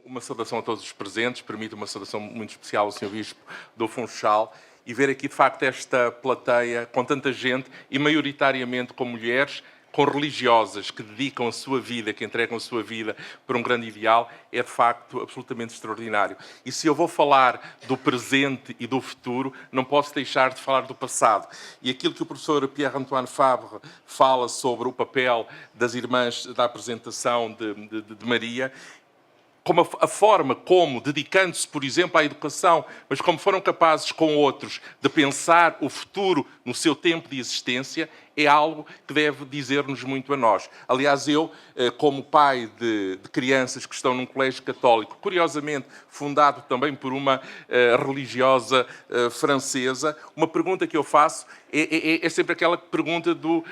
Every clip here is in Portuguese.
Uma saudação a todos os presentes, permito uma saudação muito especial ao Sr. Bispo do Funchal e ver aqui, de facto, esta plateia com tanta gente e maioritariamente com mulheres, com religiosas que dedicam a sua vida, que entregam a sua vida para um grande ideal, é de facto absolutamente extraordinário. E se eu vou falar do presente e do futuro, não posso deixar de falar do passado. E aquilo que o professor Pierre-Antoine Fabre fala sobre o papel das irmãs da apresentação de Maria, como a forma como, dedicando-se, por exemplo, à educação, mas como foram capazes com outros de pensar o futuro no seu tempo de existência, é algo que deve dizer-nos muito a nós. Aliás, eu, como pai de crianças que estão num colégio católico, curiosamente fundado também por uma religiosa francesa, uma pergunta que eu faço é sempre aquela pergunta do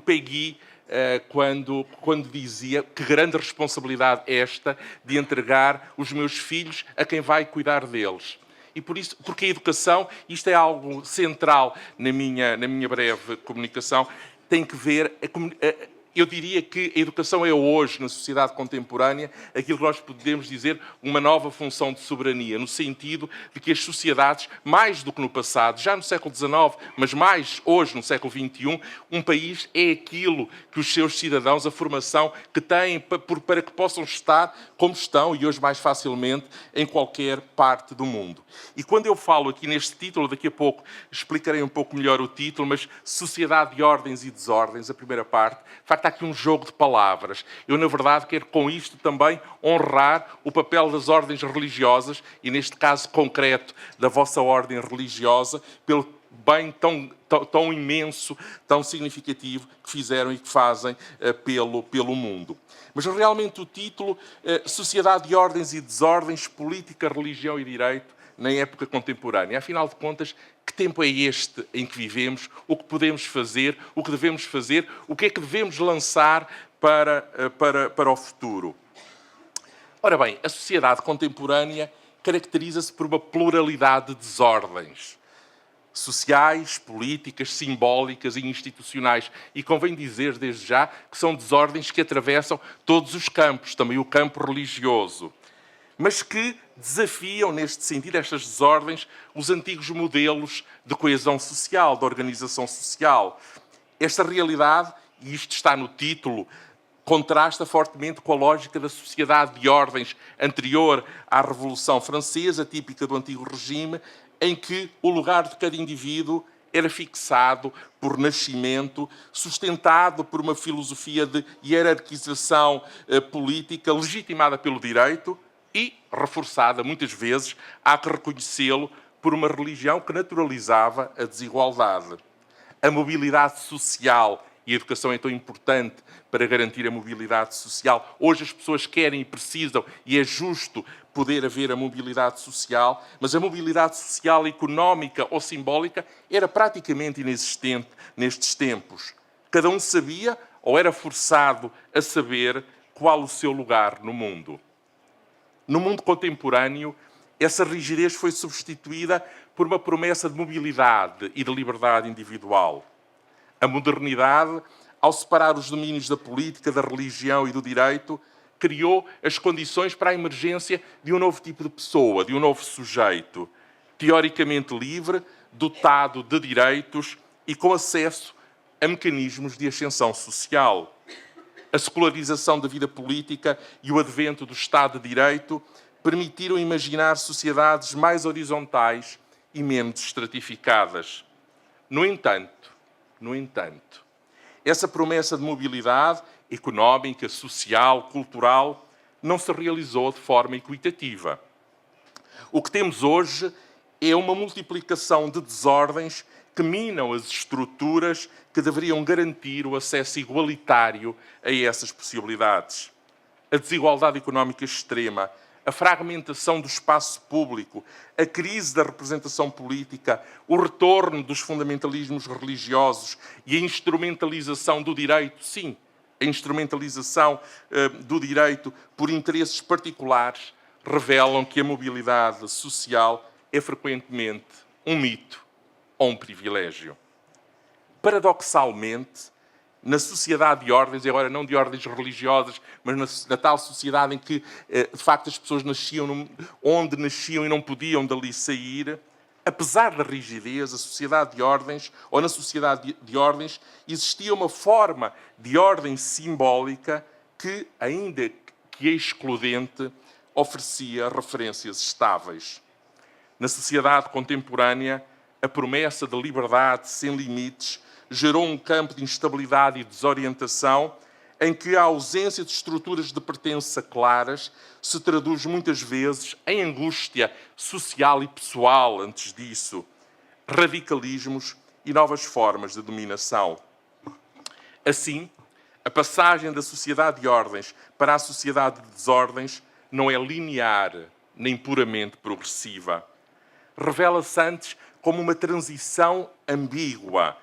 Peggy, quando dizia que grande responsabilidade esta de entregar os meus filhos a quem vai cuidar deles. E por isso, porque a educação, isto é algo central na minha breve comunicação, tem que ver, eu diria que a educação é hoje, na sociedade contemporânea, aquilo que nós podemos dizer uma nova função de soberania, no sentido de que as sociedades, mais do que no passado, já no século XIX, mas mais hoje, no século XXI, um país é aquilo que os seus cidadãos, a formação que têm para que possam estar como estão, e hoje mais facilmente, em qualquer parte do mundo. E quando eu falo aqui neste título, daqui a pouco explicarei um pouco melhor o título, mas Sociedade de Ordens e Desordens, a primeira parte, de facto há aqui um jogo de palavras. Eu, na verdade, quero com isto também honrar o papel das ordens religiosas, e neste caso concreto da vossa ordem religiosa, pelo bem tão imenso, tão significativo que fizeram e que fazem pelo mundo. Mas realmente o título, Sociedade de Ordens e Desordens, Política, Religião e Direito, na época contemporânea. Afinal de contas, que tempo é este em que vivemos? O que podemos fazer? O que devemos fazer? O que é que devemos lançar para o futuro? Ora bem, a sociedade contemporânea caracteriza-se por uma pluralidade de desordens sociais, políticas, simbólicas e institucionais. E convém dizer, desde já, que são desordens que atravessam todos os campos, também o campo religioso, mas que desafiam, neste sentido, estas desordens, os antigos modelos de coesão social, de organização social. Esta realidade, e isto está no título, contrasta fortemente com a lógica da sociedade de ordens anterior à Revolução Francesa, típica do antigo regime, em que o lugar de cada indivíduo era fixado por nascimento, sustentado por uma filosofia de hierarquização política legitimada pelo direito e reforçada, muitas vezes, há que reconhecê-lo, por uma religião que naturalizava a desigualdade. A mobilidade social, e a educação é tão importante para garantir a mobilidade social. Hoje as pessoas querem e precisam, e é justo poder haver a mobilidade social, mas a mobilidade social, económica ou simbólica era praticamente inexistente nestes tempos. Cada um sabia, ou era forçado a saber, qual o seu lugar no mundo. No mundo contemporâneo, essa rigidez foi substituída por uma promessa de mobilidade e de liberdade individual. A modernidade, ao separar os domínios da política, da religião e do direito, criou as condições para a emergência de um novo tipo de pessoa, de um novo sujeito, teoricamente livre, dotado de direitos e com acesso a mecanismos de ascensão social. A secularização da vida política e o advento do Estado de Direito permitiram imaginar sociedades mais horizontais e menos estratificadas. No entanto, essa promessa de mobilidade económica, social, cultural, não se realizou de forma equitativa. O que temos hoje é uma multiplicação de desordens que minam as estruturas que deveriam garantir o acesso igualitário a essas possibilidades. A desigualdade económica extrema, a fragmentação do espaço público, a crise da representação política, o retorno dos fundamentalismos religiosos e a instrumentalização do direito, sim, a instrumentalização do direito por interesses particulares, revelam que a mobilidade social é frequentemente um mito ou um privilégio. Paradoxalmente, na sociedade de ordens, e agora não de ordens religiosas, mas na tal sociedade em que, de facto, as pessoas nasciam onde nasciam e não podiam dali sair, apesar da rigidez, a sociedade de ordens, ou na sociedade de ordens, existia uma forma de ordem simbólica que, ainda que excludente, oferecia referências estáveis. Na sociedade contemporânea, a promessa de liberdade sem limites gerou um campo de instabilidade e desorientação em que a ausência de estruturas de pertença claras se traduz muitas vezes em angústia social e pessoal antes disso, radicalismos e novas formas de dominação. Assim, a passagem da sociedade de ordens para a sociedade de desordens não é linear nem puramente progressiva. Revela-se antes como uma transição ambígua,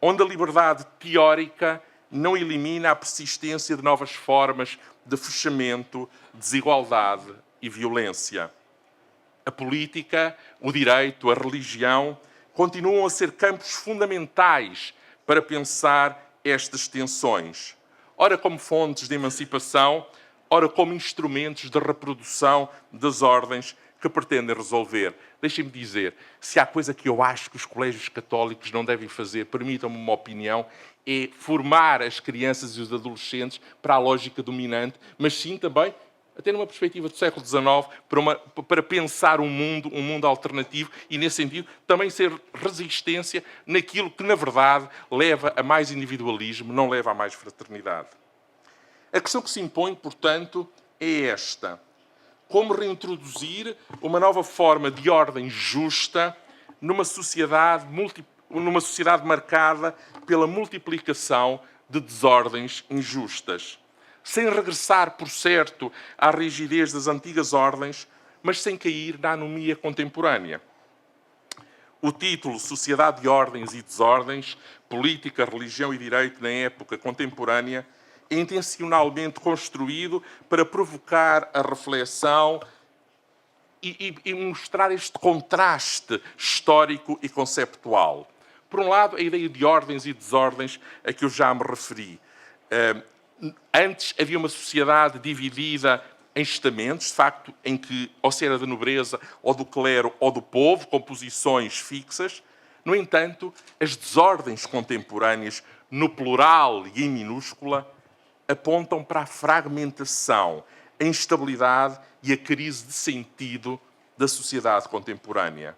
onde a liberdade teórica não elimina a persistência de novas formas de fechamento, desigualdade e violência. A política, o direito, a religião continuam a ser campos fundamentais para pensar estas tensões, ora como fontes de emancipação, ora como instrumentos de reprodução das ordens que pretendem resolver. Deixem-me dizer, se há coisa que eu acho que os colégios católicos não devem fazer, permitam-me uma opinião, é formar as crianças e os adolescentes para a lógica dominante, mas sim também, até numa perspectiva do século XIX, para pensar um mundo alternativo e, nesse sentido, também ser resistência naquilo que, na verdade, leva a mais individualismo, não leva a mais fraternidade. A questão que se impõe, portanto, é esta. Como reintroduzir uma nova forma de ordem justa numa sociedade marcada pela multiplicação de desordens injustas, sem regressar, por certo, à rigidez das antigas ordens, mas sem cair na anomia contemporânea. O título Sociedade de Ordens e Desordens, Política, Religião e Direito na Época Contemporânea é intencionalmente construído para provocar a reflexão e mostrar este contraste histórico e conceptual. Por um lado, a ideia de ordens e desordens a que eu já me referi. Antes havia uma sociedade dividida em estamentos, de facto, em que ou se era da nobreza, ou do clero, ou do povo, com posições fixas. No entanto, as desordens contemporâneas, no plural e em minúscula, apontam para a fragmentação, a instabilidade e a crise de sentido da sociedade contemporânea.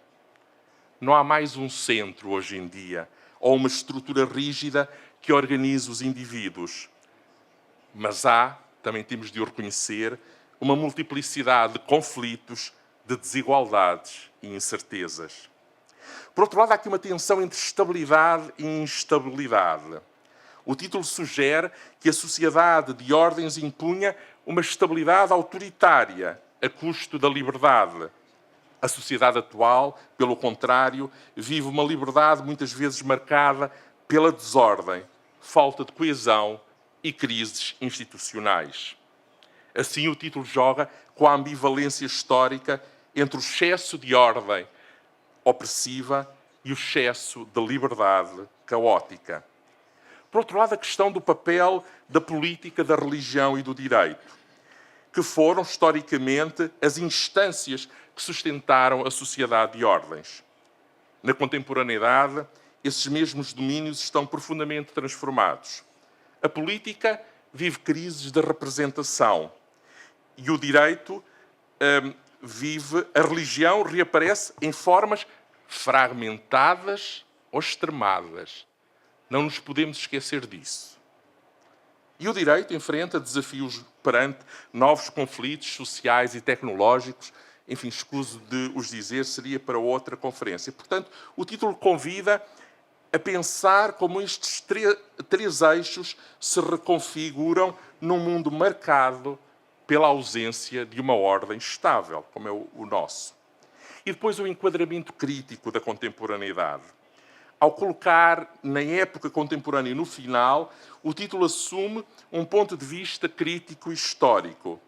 Não há mais um centro hoje em dia, ou uma estrutura rígida que organize os indivíduos. Mas há, também temos de o reconhecer, uma multiplicidade de conflitos, de desigualdades e incertezas. Por outro lado, há aqui uma tensão entre estabilidade e instabilidade. O título sugere que a sociedade de ordens impunha uma estabilidade autoritária a custo da liberdade. A sociedade atual, pelo contrário, vive uma liberdade muitas vezes marcada pela desordem, falta de coesão e crises institucionais. Assim, o título joga com a ambivalência histórica entre o excesso de ordem opressiva e o excesso de liberdade caótica. Por outro lado, a questão do papel da política, da religião e do direito, que foram, historicamente, as instâncias que sustentaram a sociedade de ordens. Na contemporaneidade, esses mesmos domínios estão profundamente transformados. A política vive crises de representação e o direito a religião reaparece em formas fragmentadas ou extremadas. Não nos podemos esquecer disso. E o direito enfrenta desafios perante novos conflitos sociais e tecnológicos. Enfim, escuso de os dizer, seria para outra conferência. Portanto, o título convida a pensar como estes três eixos se reconfiguram num mundo marcado pela ausência de uma ordem estável, como é o nosso. E depois o enquadramento crítico da contemporaneidade. Ao colocar na época contemporânea no final, o título assume um ponto de vista crítico e histórico.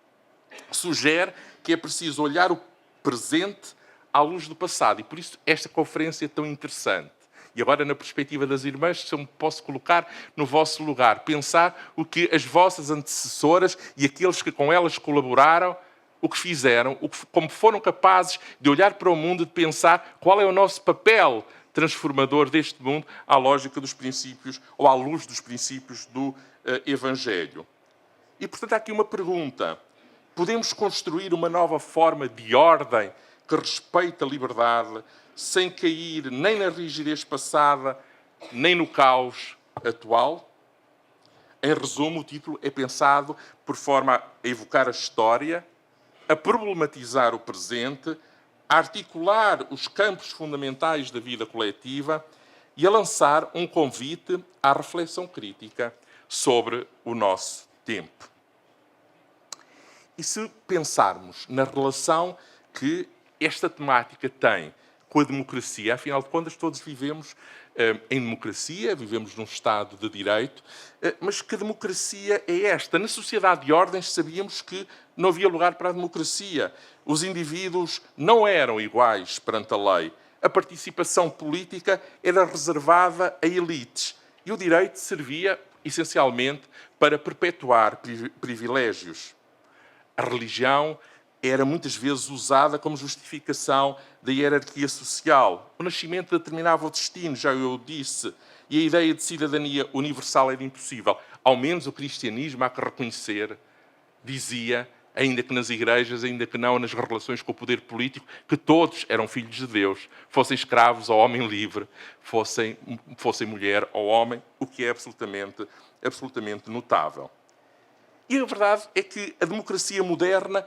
Sugere que é preciso olhar o presente à luz do passado. E por isso esta conferência é tão interessante. E agora, na perspectiva das irmãs, se eu me posso colocar no vosso lugar, pensar o que as vossas antecessoras e aqueles que com elas colaboraram, o que fizeram, como foram capazes de olhar para o mundo e de pensar qual é o nosso papel transformador deste mundo à lógica dos princípios, ou à luz dos princípios do Evangelho. E, portanto, há aqui uma pergunta. Podemos construir uma nova forma de ordem que respeite a liberdade, sem cair nem na rigidez passada, nem no caos atual? Em resumo, o título é pensado por forma a evocar a história, a problematizar o presente, a articular os campos fundamentais da vida coletiva e a lançar um convite à reflexão crítica sobre o nosso tempo. E se pensarmos na relação que esta temática tem com a democracia, afinal de contas, todos vivemos em democracia, vivemos num Estado de Direito, mas que democracia é esta? Na sociedade de ordens sabíamos que não havia lugar para a democracia. Os indivíduos não eram iguais perante a lei. A participação política era reservada a elites. E o direito servia, essencialmente, para perpetuar privilégios. A religião era muitas vezes usada como justificação da hierarquia social. O nascimento determinava o destino, já eu disse, e a ideia de cidadania universal era impossível. Ao menos o cristianismo, há que reconhecer, dizia, ainda que nas igrejas, ainda que não nas relações com o poder político, que todos eram filhos de Deus, fossem escravos ou homem livre, fossem mulher ou homem, o que é absolutamente notável. E a verdade é que a democracia moderna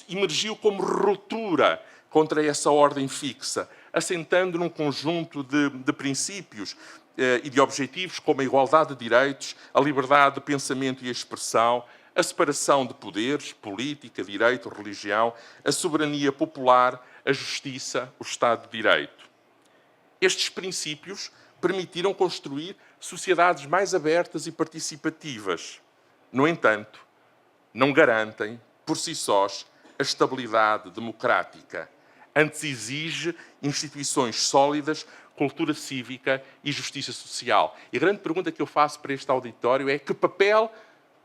emergiu como ruptura contra essa ordem fixa, assentando num conjunto de princípios e de objetivos como a igualdade de direitos, a liberdade de pensamento e expressão, a separação de poderes, política, direito, religião, a soberania popular, a justiça, o Estado de Direito. Estes princípios permitiram construir sociedades mais abertas e participativas. No entanto, não garantem, por si sós, a estabilidade democrática. Antes exige instituições sólidas, cultura cívica e justiça social. E a grande pergunta que eu faço para este auditório é: que papel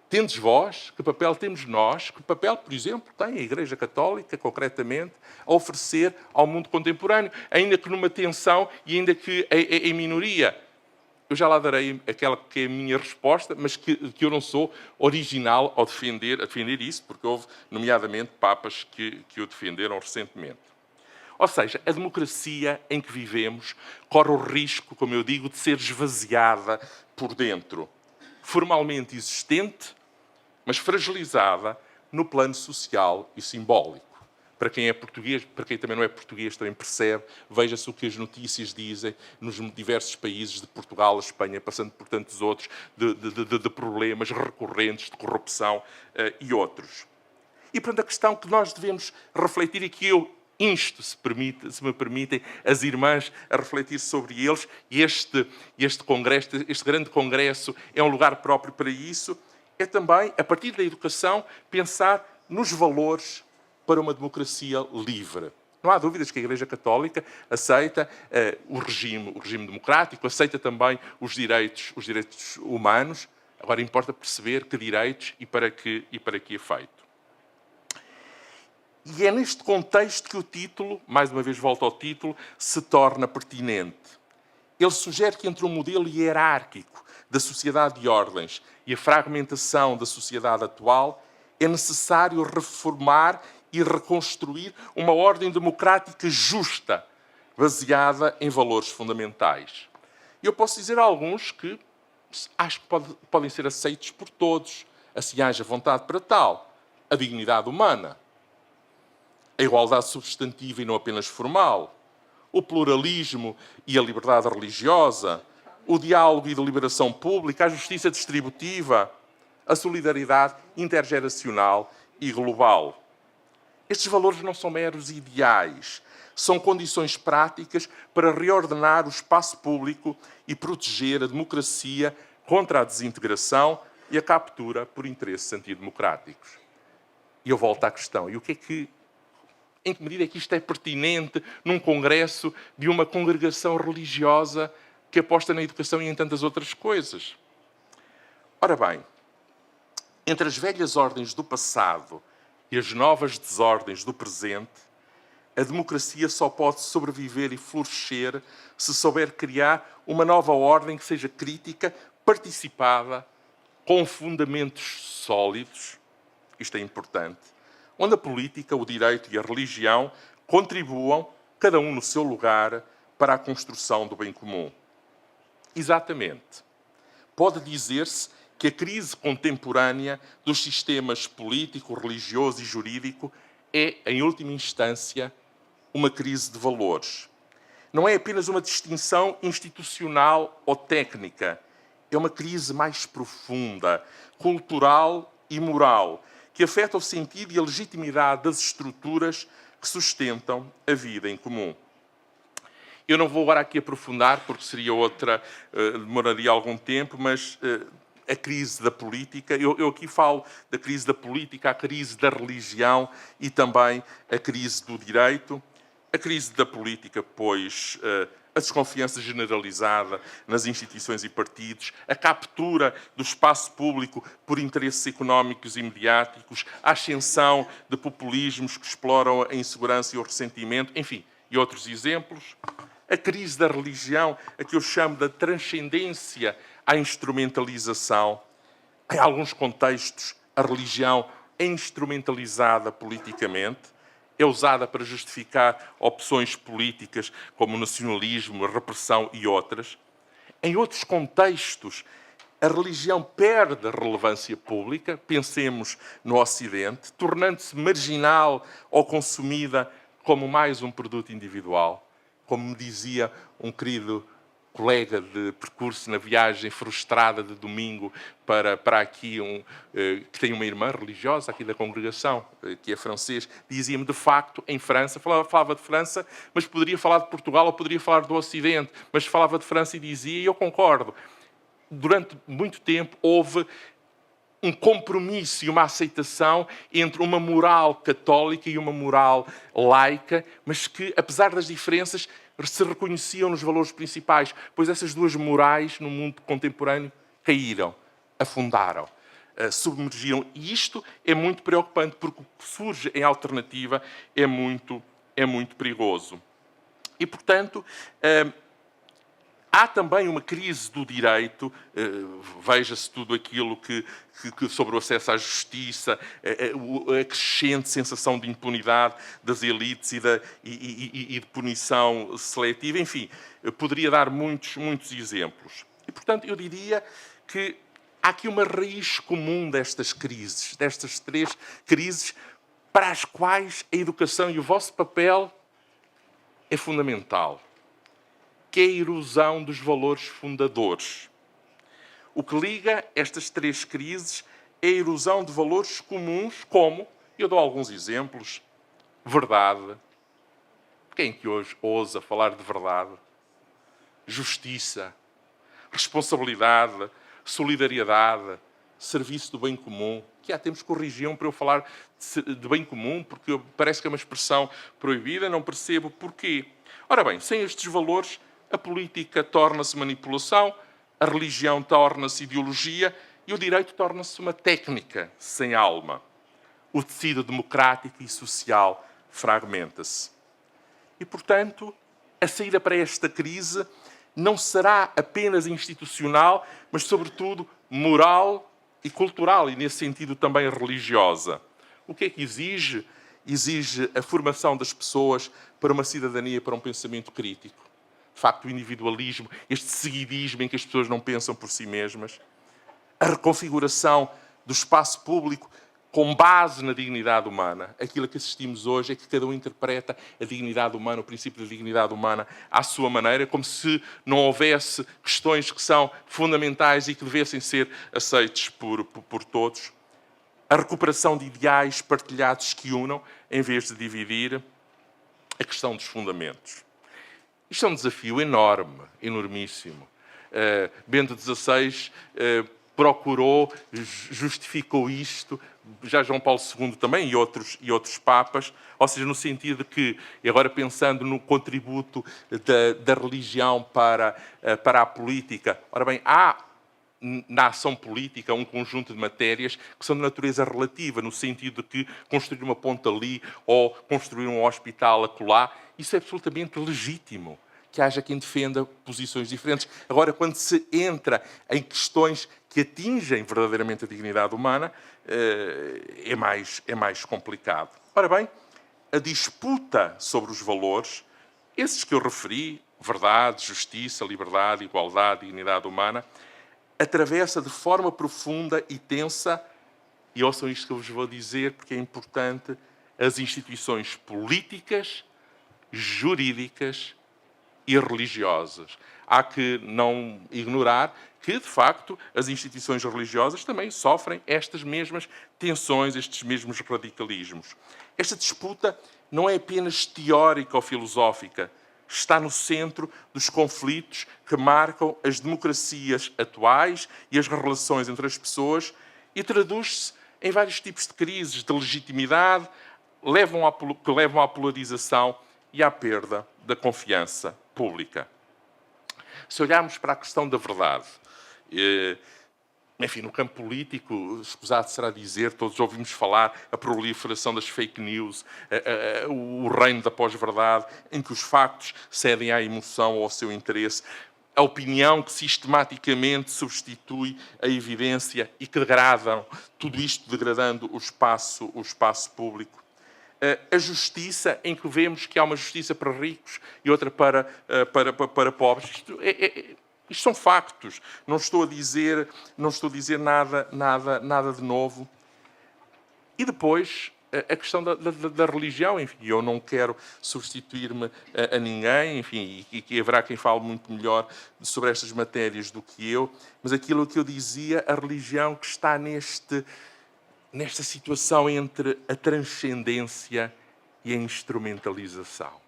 tendes vós, que papel temos nós, que papel, por exemplo, tem a Igreja Católica, concretamente, a oferecer ao mundo contemporâneo, ainda que numa tensão e ainda que em minoria? Eu já lá darei aquela que é a minha resposta, mas que eu não sou original ao defender isso, porque houve, nomeadamente, papas que o defenderam recentemente. Ou seja, a democracia em que vivemos corre o risco, como eu digo, de ser esvaziada por dentro. Formalmente existente, mas fragilizada no plano social e simbólico. Para quem é português, para quem também não é português, também percebe, veja-se o que as notícias dizem nos diversos países, de Portugal a Espanha, passando por tantos outros, de problemas recorrentes, de corrupção e outros. E, portanto, a questão que nós devemos refletir e que eu insto, se me permitem, as irmãs a refletir sobre eles, e este congresso, este grande congresso é um lugar próprio para isso, é também, a partir da educação, pensar nos valores para uma democracia livre. Não há dúvidas que a Igreja Católica aceita o regime democrático, aceita também os direitos humanos. Agora importa perceber que direitos e para que efeito. E é neste contexto que o título, mais uma vez volto ao título, se torna pertinente. Ele sugere que entre o modelo hierárquico da sociedade de ordens e a fragmentação da sociedade atual é necessário reformar e reconstruir uma ordem democrática justa, baseada em valores fundamentais. E eu posso dizer alguns que acho que podem ser aceitos por todos, assim haja vontade para tal. A dignidade humana, a igualdade substantiva e não apenas formal, o pluralismo e a liberdade religiosa, o diálogo e deliberação pública, a justiça distributiva, a solidariedade intergeracional e global. Estes valores não são meros ideais, são condições práticas para reordenar o espaço público e proteger a democracia contra a desintegração e a captura por interesses antidemocráticos. E eu volto à questão, e em que medida é que isto é pertinente num congresso de uma congregação religiosa que aposta na educação e em tantas outras coisas. Ora bem, entre as velhas ordens do passado e as novas desordens do presente, a democracia só pode sobreviver e florescer se souber criar uma nova ordem que seja crítica, participada, com fundamentos sólidos, isto é importante, onde a política, o direito e a religião contribuam, cada um no seu lugar, para a construção do bem comum. Exatamente. Pode dizer-se que a crise contemporânea dos sistemas político, religioso e jurídico é, em última instância, uma crise de valores. Não é apenas uma distinção institucional ou técnica, é uma crise mais profunda, cultural e moral, que afeta o sentido e a legitimidade das estruturas que sustentam a vida em comum. Eu não vou agora aqui aprofundar, porque seria outra, demoraria algum tempo, mas a crise da política, eu aqui falo da crise da política, a crise da religião e também a crise do direito. A crise da política, pois, a desconfiança generalizada nas instituições e partidos, a captura do espaço público por interesses económicos e mediáticos, a ascensão de populismos que exploram a insegurança e o ressentimento, enfim, e outros exemplos. A crise da religião, a que eu chamo da transcendência à instrumentalização. Em alguns contextos, a religião é instrumentalizada politicamente, é usada para justificar opções políticas como o nacionalismo, a repressão e outras. Em outros contextos, a religião perde relevância pública, pensemos no Ocidente, tornando-se marginal ou consumida como mais um produto individual. Como me dizia um querido colega de percurso na viagem frustrada de domingo para aqui, que tem uma irmã religiosa aqui da congregação, que é francês, dizia-me, de facto, em França, falava de França, mas poderia falar de Portugal ou poderia falar do Ocidente, mas falava de França e dizia, e eu concordo, durante muito tempo houve um compromisso e uma aceitação entre uma moral católica e uma moral laica, mas que, apesar das diferenças, se reconheciam nos valores principais, pois essas duas morais, no mundo contemporâneo, caíram, afundaram, submergiram. E isto é muito preocupante, porque o que surge em alternativa é muito perigoso. E, portanto, há também uma crise do direito, veja-se tudo aquilo que sobre o acesso à justiça, a crescente sensação de impunidade das elites e de punição seletiva, enfim, poderia dar muitos exemplos. E, portanto, eu diria que há aqui uma raiz comum destas três crises, para as quais a educação e o vosso papel é fundamental, que é a erosão dos valores fundadores. O que liga estas três crises é a erosão de valores comuns, como, eu dou alguns exemplos, verdade. Quem que hoje ousa falar de verdade? Justiça, responsabilidade, solidariedade, serviço do bem comum, que há tempos corrigiam para eu falar de bem comum, porque parece que é uma expressão proibida, não percebo porquê. Ora bem, sem estes valores, a política torna-se manipulação, a religião torna-se ideologia e o direito torna-se uma técnica sem alma. O tecido democrático e social fragmenta-se. E, portanto, a saída para esta crise não será apenas institucional, mas, sobretudo, moral e cultural, e, nesse sentido, também religiosa. O que é que exige? Exige a formação das pessoas para uma cidadania, para um pensamento crítico. De facto, o individualismo, este seguidismo em que as pessoas não pensam por si mesmas, a reconfiguração do espaço público com base na dignidade humana. Aquilo que assistimos hoje é que cada um interpreta a dignidade humana, o princípio da dignidade humana, à sua maneira, como se não houvesse questões que são fundamentais e que devessem ser aceites por todos. A recuperação de ideais partilhados que unam, em vez de dividir. A questão dos fundamentos. Isto é um desafio enorme, enormíssimo. Bento XVI procurou, justificou isto, já João Paulo II também e outros papas, ou seja, no sentido de que, e agora pensando no contributo da religião para a política, ora bem, há na ação política um conjunto de matérias que são de natureza relativa, no sentido de que construir uma ponte ali ou construir um hospital acolá, isso é absolutamente legítimo, que haja quem defenda posições diferentes. Agora, quando se entra em questões que atingem verdadeiramente a dignidade humana, é mais complicado. Ora bem, a disputa sobre os valores, esses que eu referi, verdade, justiça, liberdade, igualdade, dignidade humana, atravessa de forma profunda e tensa, e ouçam isto que eu vos vou dizer, porque é importante, as instituições políticas, jurídicas e religiosas. Há que não ignorar que, de facto, as instituições religiosas também sofrem estas mesmas tensões, estes mesmos radicalismos. Esta disputa não é apenas teórica ou filosófica, está no centro dos conflitos que marcam as democracias atuais e as relações entre as pessoas e traduz-se em vários tipos de crises de legitimidade que levam à polarização e à perda da confiança pública. Se olharmos para a questão da verdade, enfim, no campo político, escusado será dizer, todos ouvimos falar a proliferação das fake news, o reino da pós-verdade, em que os factos cedem à emoção ou ao seu interesse, a opinião que sistematicamente substitui a evidência e que degradam, tudo isto degradando o espaço público. A justiça, em que vemos que há uma justiça para ricos e outra para pobres. Isto são factos. Não estou a dizer nada de novo. E depois, a questão da religião. Enfim, eu não quero substituir-me a ninguém, enfim, e haverá quem fale muito melhor sobre estas matérias do que eu, mas aquilo que eu dizia, a religião que está nesta situação entre a transcendência e a instrumentalização.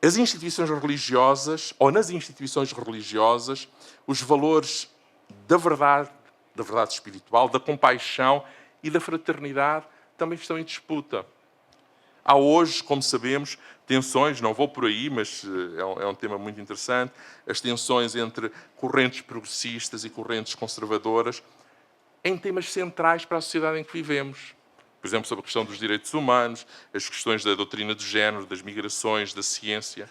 As instituições religiosas, ou nas instituições religiosas, os valores da verdade espiritual, da compaixão e da fraternidade também estão em disputa. Há hoje, como sabemos, tensões, não vou por aí, mas é um tema muito interessante, as tensões entre correntes progressistas e correntes conservadoras em temas centrais para a sociedade em que vivemos. Por exemplo, sobre a questão dos direitos humanos, as questões da doutrina de género, das migrações, da ciência.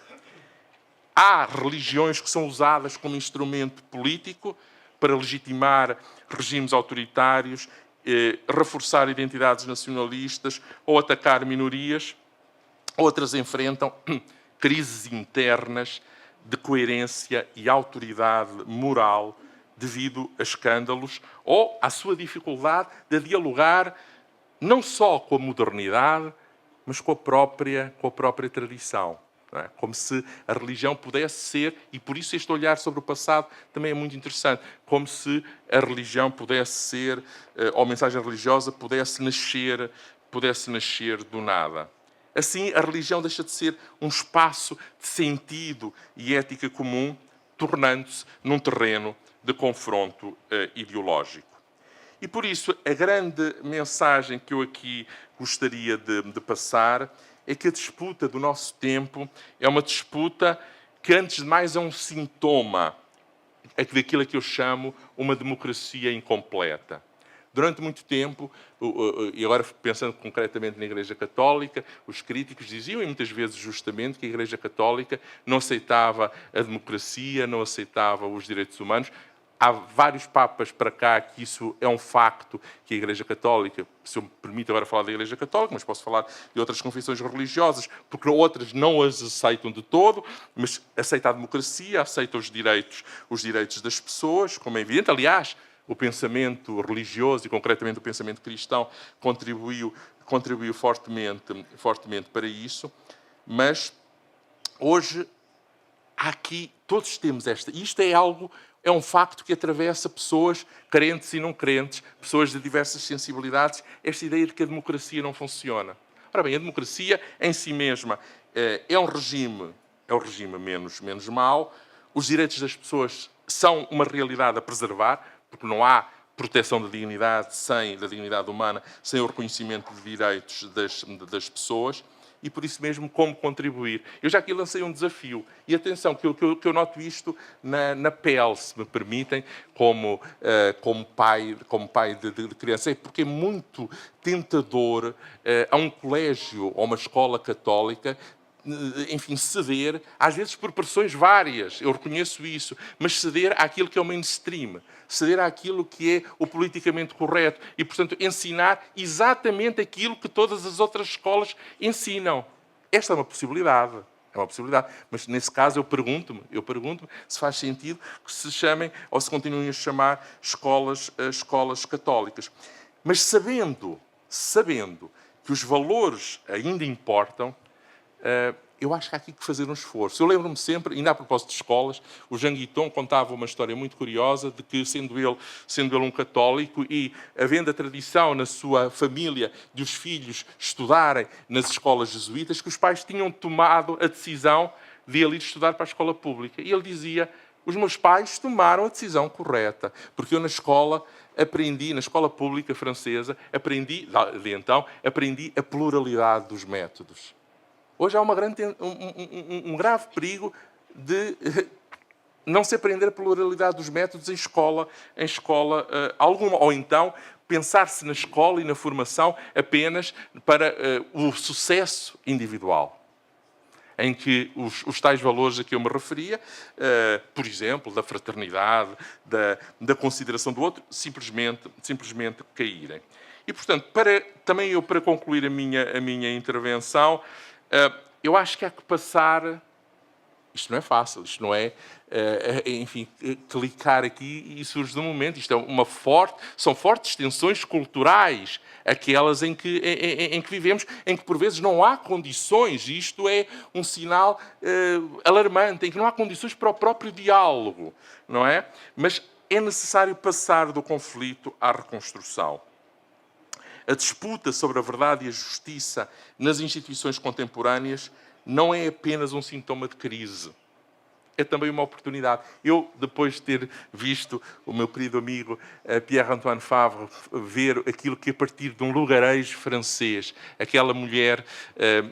Há religiões que são usadas como instrumento político para legitimar regimes autoritários, reforçar identidades nacionalistas ou atacar minorias. Outras enfrentam crises internas de coerência e autoridade moral devido a escândalos ou à sua dificuldade de dialogar não só com a modernidade, mas com a própria tradição. Não é? Como se a religião pudesse ser, e por isso este olhar sobre o passado também é muito interessante, como se a religião pudesse ser, ou a mensagem religiosa pudesse nascer do nada. Assim, a religião deixa de ser um espaço de sentido e ética comum, tornando-se num terreno de confronto ideológico. E por isso, a grande mensagem que eu aqui gostaria de passar é que a disputa do nosso tempo é uma disputa que, antes de mais, é um sintoma daquilo que eu chamo uma democracia incompleta. Durante muito tempo, e agora pensando concretamente na Igreja Católica, os críticos diziam, e muitas vezes justamente, que a Igreja Católica não aceitava a democracia, não aceitava os direitos humanos. Há vários papas para cá que isso é um facto, que a Igreja Católica, se eu me permito agora falar da Igreja Católica, mas posso falar de outras confissões religiosas, porque outras não as aceitam de todo, mas aceita a democracia, aceita os direitos das pessoas, como é evidente. Aliás, o pensamento religioso e concretamente o pensamento cristão contribuiu fortemente para isso, mas hoje aqui todos temos isto é um facto que atravessa pessoas crentes e não crentes, pessoas de diversas sensibilidades, esta ideia de que a democracia não funciona. Ora bem, a democracia em si mesma é um regime menos mau, os direitos das pessoas são uma realidade a preservar, porque não há proteção da dignidade humana, sem o reconhecimento de direitos das pessoas, e por isso mesmo como contribuir. Eu já aqui lancei um desafio, e atenção, que eu noto isto na pele, se me permitem, como pai de criança, porque é muito tentador a um colégio ou uma escola católica, enfim, ceder, às vezes por pressões várias, eu reconheço isso, mas ceder àquilo que é o mainstream, ceder àquilo que é o politicamente correto e, portanto, ensinar exatamente aquilo que todas as outras escolas ensinam. Esta é uma possibilidade. É uma possibilidade. Mas, nesse caso, eu pergunto-me se faz sentido que se chamem ou se continuem a chamar escolas católicas. Mas sabendo que os valores ainda importam, eu acho que há aqui que fazer um esforço. Eu lembro-me sempre, ainda a propósito de escolas, o Jean Guiton contava uma história muito curiosa de que, sendo ele um católico e havendo a tradição na sua família de os filhos estudarem nas escolas jesuítas, que os pais tinham tomado a decisão de ele ir estudar para a escola pública. E ele dizia: os meus pais tomaram a decisão correta, porque eu na escola pública francesa, aprendi a pluralidade dos métodos. Hoje há um grave perigo de não se aprender a pluralidade dos métodos em escola alguma. Ou então pensar-se na escola e na formação apenas para o sucesso individual, em que os tais valores a que eu me referia, por exemplo, da fraternidade, da consideração do outro, simplesmente caírem. E, portanto, para concluir a minha intervenção, eu acho que há que passar... Isto não é fácil, isto não é, enfim, clicar aqui e surge de um momento. Isto é são fortes tensões culturais, aquelas em que vivemos, em que por vezes não há condições, e isto é um sinal alarmante, em que não há condições para o próprio diálogo, não é? Mas é necessário passar do conflito à reconstrução. A disputa sobre a verdade e a justiça nas instituições contemporâneas não é apenas um sintoma de crise. É também uma oportunidade. Eu, depois de ter visto o meu querido amigo Pierre-Antoine Favre ver aquilo que, a partir de um lugarejo francês, aquela mulher,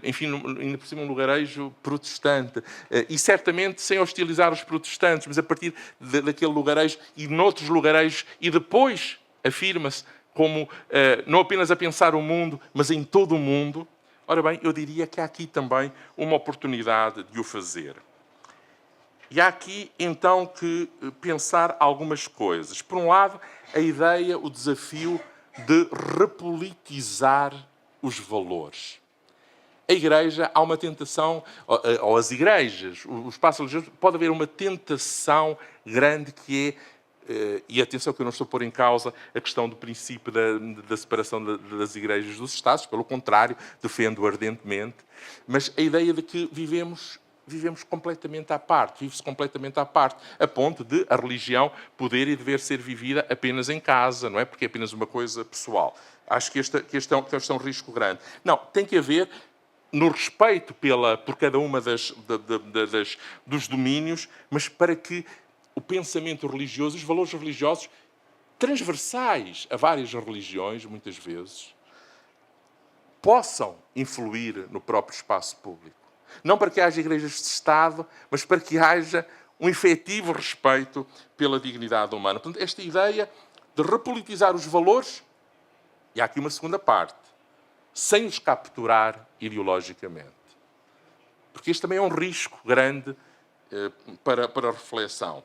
enfim, ainda por cima um lugarejo protestante, e certamente sem hostilizar os protestantes, mas a partir daquele lugarejo e noutros lugarejos, e depois afirma-se como não apenas a pensar o mundo, mas em todo o mundo. Ora bem, eu diria que há aqui também uma oportunidade de o fazer. E há aqui, então, que pensar algumas coisas. Por um lado, a ideia, o desafio de repolitizar os valores. A Igreja, há uma tentação, ou as igrejas, o espaço religioso, pode haver uma tentação grande que é, e atenção que eu não estou a pôr em causa a questão do princípio da separação das igrejas dos Estados, pelo contrário, defendo ardentemente, mas a ideia de que vivemos completamente à parte, vive-se completamente à parte, a ponto de a religião poder e dever ser vivida apenas em casa, não é? Porque é apenas uma coisa pessoal. Acho que este é um risco grande. Não, tem que haver, no respeito por cada uma dos domínios, mas para que o pensamento religioso, os valores religiosos, transversais a várias religiões, muitas vezes, possam influir no próprio espaço público. Não para que haja igrejas de Estado, mas para que haja um efetivo respeito pela dignidade humana. Portanto, esta ideia de repolitizar os valores, e há aqui uma segunda parte, sem os capturar ideologicamente. Porque este também é um risco grande para a reflexão.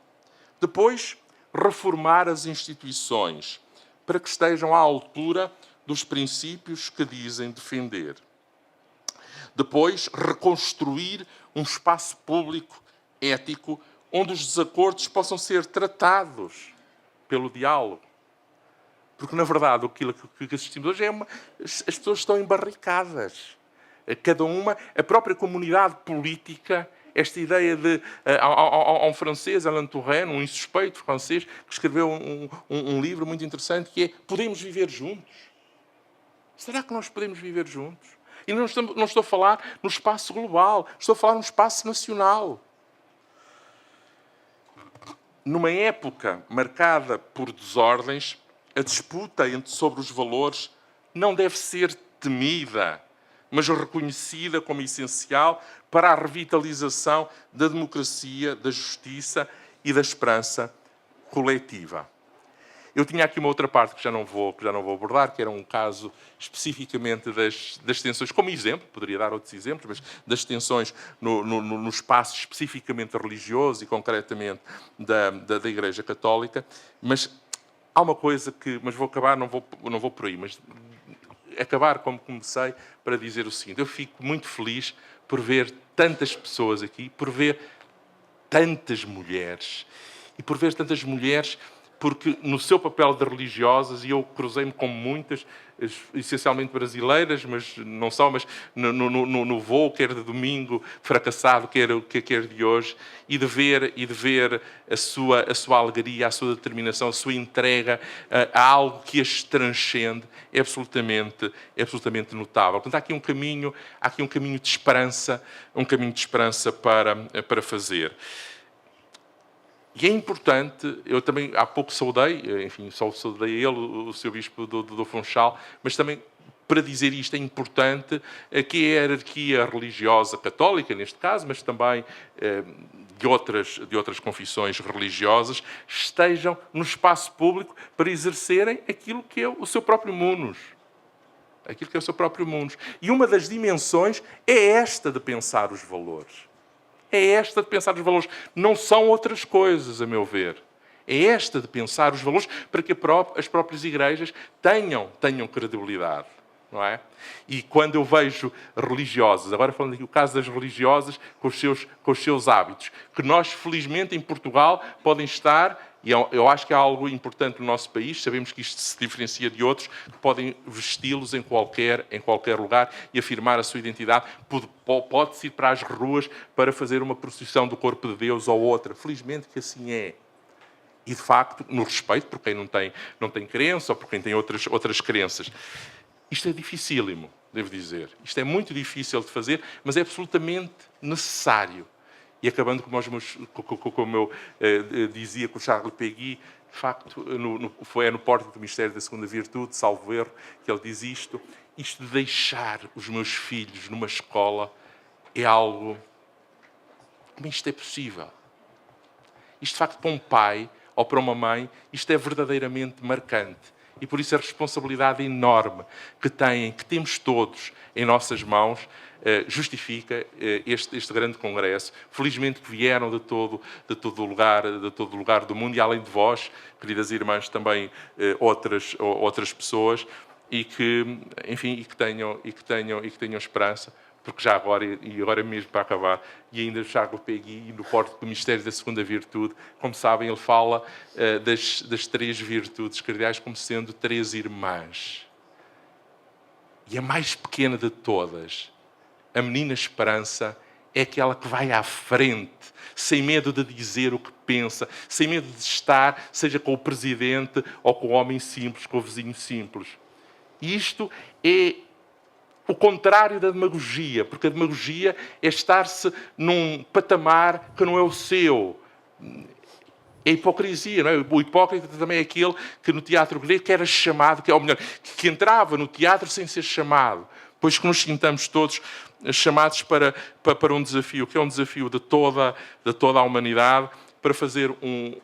Depois, reformar as instituições para que estejam à altura dos princípios que dizem defender. Depois, reconstruir um espaço público ético onde os desacordos possam ser tratados pelo diálogo. Porque, na verdade, aquilo que assistimos hoje as pessoas estão embarricadas. Cada uma, a própria comunidade política, esta ideia de... Há um francês, Alain Touraine, um insuspeito francês, que escreveu um livro muito interessante que é Podemos Viver Juntos? Será que nós podemos viver juntos? E não estou a falar no espaço global, estou a falar no espaço nacional. Numa época marcada por desordens, a disputa sobre os valores não deve ser temida, mas reconhecida como essencial para a revitalização da democracia, da justiça e da esperança coletiva. Eu tinha aqui uma outra parte que já não vou abordar, que era um caso especificamente das tensões, como exemplo, poderia dar outros exemplos, mas das tensões no espaço especificamente religioso e concretamente da Igreja Católica. Mas há uma coisa que, mas vou acabar, não vou por aí, mas acabar como comecei para dizer o seguinte: eu fico muito feliz por ver tantas pessoas aqui, por ver tantas mulheres, e por ver tantas mulheres porque no seu papel de religiosas, e eu cruzei-me com muitas, essencialmente brasileiras, mas não só, mas no voo, quer de domingo fracassado, quer de hoje, e de ver a sua alegria, a sua determinação, a sua entrega a algo que as transcende, é absolutamente notável. Portanto, há aqui um caminho de esperança, para fazer. E é importante, eu também há pouco saudei, enfim, só saudei ele, o seu bispo do Funchal, mas também para dizer isto é importante que a hierarquia religiosa católica, neste caso, mas também de outras confissões religiosas, estejam no espaço público para exercerem aquilo que é o seu próprio munus. Aquilo que é o seu próprio munus. E uma das dimensões é esta de pensar os valores. É esta de pensar os valores. Não são outras coisas, a meu ver. É esta de pensar os valores para que as próprias igrejas tenham credibilidade. Não é? E quando eu vejo religiosas, agora falando aqui o caso das religiosas com os seus hábitos, que nós, felizmente, em Portugal, podem estar, e eu acho que é algo importante no nosso país, sabemos que isto se diferencia de outros, que podem vesti-los em qualquer lugar e afirmar a sua identidade, pode-se ir para as ruas para fazer uma procissão do corpo de Deus ou outra. Felizmente que assim é. E, de facto, no respeito por quem não tem crença ou por quem tem outras crenças. Isto é dificílimo, devo dizer. Isto é muito difícil de fazer, mas é absolutamente necessário. E acabando como eu dizia com o Charles Péguy, de facto, foi no Pórtico do Mistério da Segunda Virtude, salvo erro, que ele diz isto de deixar os meus filhos numa escola é algo... Como isto é possível? Isto, de facto, para um pai ou para uma mãe, isto é verdadeiramente marcante. E por isso a responsabilidade enorme que temos todos em nossas mãos, justifica este grande congresso. Felizmente que vieram de todo lugar do mundo, e além de vós, queridas irmãs, também outras pessoas, e que tenham esperança. Porque já agora, e agora mesmo para acabar, e ainda Charles Péguy, no Pórtico do Mistério da Segunda Virtude, como sabem, ele fala das três virtudes cardeais como sendo três irmãs. E a mais pequena de todas, a menina Esperança, é aquela que vai à frente, sem medo de dizer o que pensa, sem medo de estar, seja com o presidente ou com o homem simples, com o vizinho simples. E isto é o contrário da demagogia, porque a demagogia é estar-se num patamar que não é o seu. É hipocrisia, não é? O hipócrita também é aquele que no teatro grego que era chamado, ou melhor, que entrava no teatro sem ser chamado. Pois que nos sintamos todos chamados para um desafio, que é um desafio de toda a humanidade, para fazer um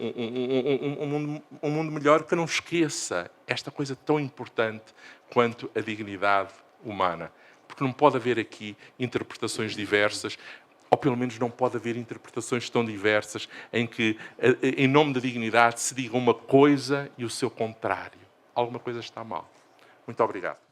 mundo melhor, que não esqueça esta coisa tão importante quanto a dignidade humana. Porque não pode haver aqui interpretações diversas, ou pelo menos não pode haver interpretações tão diversas em que, em nome da dignidade, se diga uma coisa e o seu contrário. Alguma coisa está mal. Muito obrigado.